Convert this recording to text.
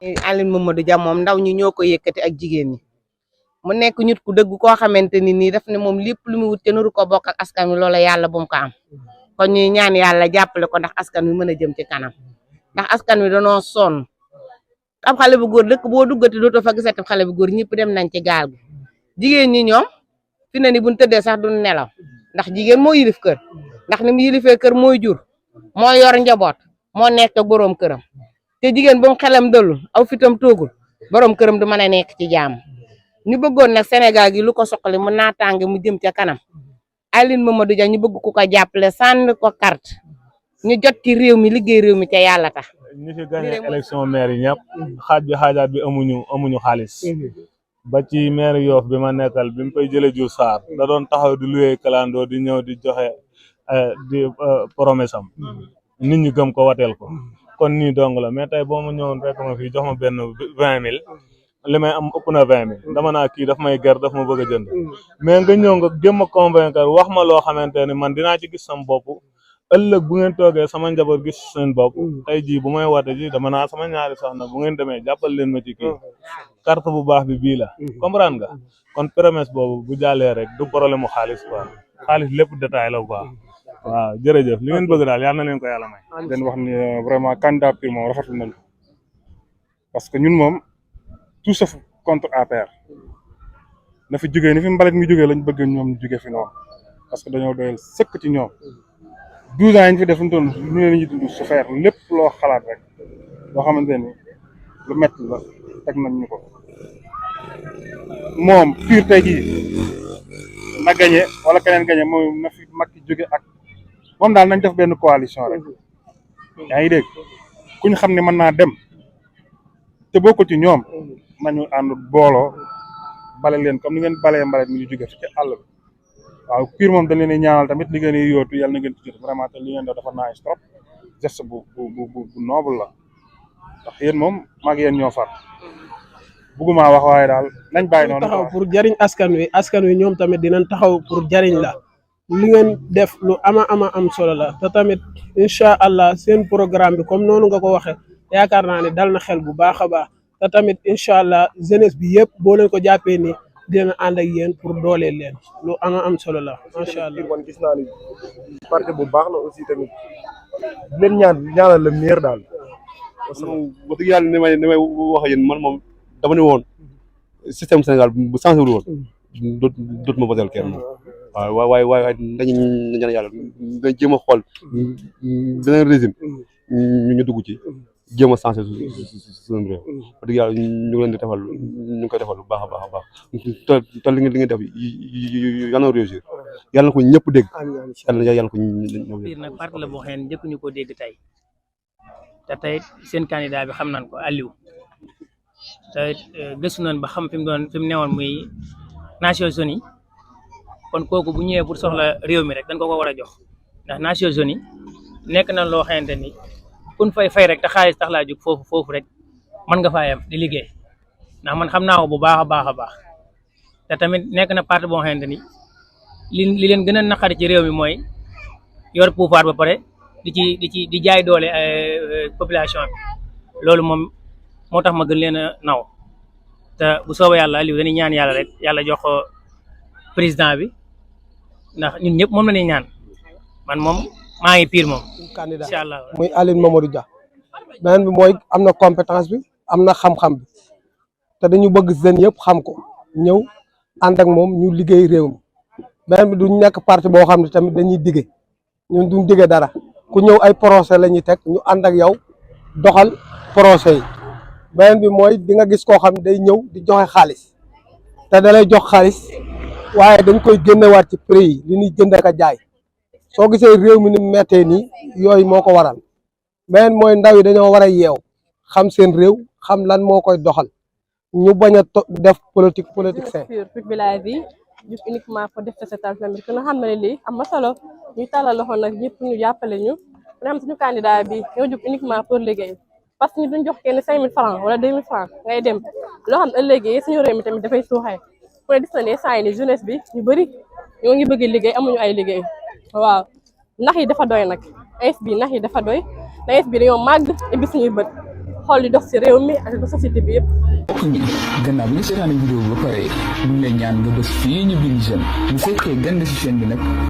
Aline Mamadou Dia moom ndaw ñi ñoo ko yëkkati ak jigéen ñi mu nekk nit ku dëgg koo xamante ni nii daf ne moom lépp lu mu wut te nuru ko bokk ak askan wi loola yàlla bu mu ko am kon ñuy ñaan yàlla jàppale ko ndax askan wi mën a jëm ci kanam ndax askan wi danoo sonn ab xale bu góor dëkk boo duggati dootoo fa gisati xale bu góor ñëpp dem nañ ci gaal gi jigéen ñi ñoom fi ne ni buñ tëddee sax duñ nelaw ndax jigéen moo yilif kër ndax ni mu yilifee kër mooy jur moo yor njaboot moo nekk ak boroom këram te jigéen bu mu xelam dëlul aw fitam toogul boroom këram du mën a nekk ci jàmm ñu bëggoon nag Sénégal gi lu ko soxali mu naataange mu jëm ca kanam Aline Mamadou Dia ñu bëgg ku ko jàppale sànni ko carte ñu jot ci réew mi liggéey réew mi te yàlla tax. ñi fi gagné élection maire yi ñëpp xaaj bi xaajaat bi amuñu xaalis ba ci maire Yoff bi ma nekkal bi mu koy jëlee Diouf Sarr da doon taxaw di loué kalandoo di ñëw di joxe di promesse am nit ñi gëm ko wateel ko kon nii dong la mais tey boo ma ñëwoon fekk ma fii jox ma benn 20 000 li may am ëpp na 20 000 dama naa kii daf may ger daf ma bëgg a jënd mais nga ñëw nga jëm a convaincre wax ma loo xamante ne man dinaa ci gis sama bopp ëllëg bu ngeen toogee sama njaboot gis seen bopp tey jii bu may wate ji dama naa sama ñaari soxna bu ngeen demee jàppal leen ma ci kii carte bu baax bi bii la comprendre nga kon promesse boobu bu jàllee rek du problème mu xaalis quoi xaalis lépp détail la quoi waaw jërëjëf li ngeen bëgg daal yal na leen ko yàlla may. den wax ni vraiment candidature moom rafetlu nañu parce que ñun moom tout sauf contre APR na fi jógee ni fi mbalit mi jógee lañ bëgg ñoom ñu jógee fi noonu parce que dañoo doyal sëkk ci ñoom 12 ans yi ñu fi def lu doon lu leen ñu dund su feer lépp loo xalaat rek loo xamante ni lu métti la teg nañ ñu ko moom pur tey jii na gagné wala keneen gagné moom na fi Macky jóge ak moom daal nañ def benn coalition rek yaa ngi dégg ku ñu xam ne mën naa dem te bokkul ci ñoom nañu ànd booloo bale leen comme ni ngeen balee mbalet mi ñu jóge fi ci àll bi waaw pire moom dañ leen di ñaanal tamit li ngeen di yóotu yàlla na ngeen ci jot vraiment te li ngeen def dafa nice trop geste bu noble la ndax yéen moom maag yéen ñoo far bugguma wax waaye daal nañ bàyyi noonu taxaw pour jariñ askan wi ñoom tamit dinañ taxaw pour jariñ la li ngeen def lu ama am solo la te tamit incha allah seen programme bi comme noonu nga ko waxee yaakaar naa ne dal na xel bu baax a baax te tamit incha allah jeunesse bi yëpp boo leen ko jàppee ni dina ànd ak yéen pour dooleel leen lu am solo la macha allah. man gis naa ni parti bu baax la aussi tamit di leen ñaanal le meilleur daal. parce que wax dëgg yàlla ni may wax yéen man moom dama ne woon système Sénégal bu changé wul woon dootuma votel kenn waaw waaye dañu ñaan yàlla dañ jéem a xool beneen régime ñu dugg ci jéem a changé suñu réew wax dëgg yàlla ñu ngi leen di defal ñu ngi koy defal lu baax a baax te li ngeen def yàlla na réussir yàlla na ko ñëpp dégg yàlla na ko ñëpp nag parti la boo xam ne njëkk ñu ko dégg tey te tey seen candidat bi xam nañ ko Aliou te gëstu nañ ba xam fi mu newoon muy Nations Unies kon kooku bu ñëwee pour soxla réew mi rek dañ ko war a jox ndax Nations Unies nekk na loo xamante ni kun fay rek te xaalis tax laa jóg foofu rek mën nga faa yem di liggéey ndax man xam naa ko bu baax a baax te tamit nekk na parti boo xamante ni li leen gën a naqari ci réew mi mooy yor pouvoir ba pare di jaay doole population bi loolu moom moo tax ma gën leen a naw te bu soobee yàlla Aliou dañuy ñaan yàlla rek yàlla jox ko président bi ndax ñun ñëpp moom la ñuy ñaan man moom maa ngi pire moom. candidat incha allah muy Aline Mamadou Dia beneen bi mooy am na compétence bi am na xam-xam bi te dañu bëgg jeunes yëpp xam ko ñëw ànd ak moom ñu liggéey réew mi beneen bi duñ nekk parti boo xam ne tamit dañuy dige ñun duñ dige dara ku ñëw ay procès la ñuy teg ñu ànd ak yow doxal procès yi beneen bi mooy di nga gis koo xam ne day ñëw di joxe xaalis te da lay jox xaalis waaye dañ koy génnewaat ci prix yi li ñuy jënd ak a jaay soo gisee réew mi ni mettee nii yooyu moo ko waral beneen mooy ndaw yi dañoo war a yeew xam seen réew xam lan moo koy doxal ñu bañ a def politique sain. Pur Village bi jug uniquement pour def setal tamit ku nga xam ne lii am na solo ñuy tàllal loxo nag ñëpp ñu jàppale ñu ne am suñu candidat bi ñoo jug uniquement pour liggéey parce que ñu duñ jox kenn 5000 francs wala 2000 francs ngay dem loo xam ne ëllëgee suñu réew mi tamit dafay suuxee ku ne gis na ne saa yi ni jeunesse bi ñu bëri ñoo ngi bëgg liggéey amuñu ay liggéey waaw nax yi dafa doy nag AS bi nax yi dafa doy AS bi dañoo màgg ibbi suñuy bët xool di dox si réew mi ak société bi yëpp. mbokk mi gannaaw bi nga seetaane vidéo bi ba pare ñu ngi lay ñaan nga bës fii ñu bind j'aime bu fekkee gën si chaîne bi nag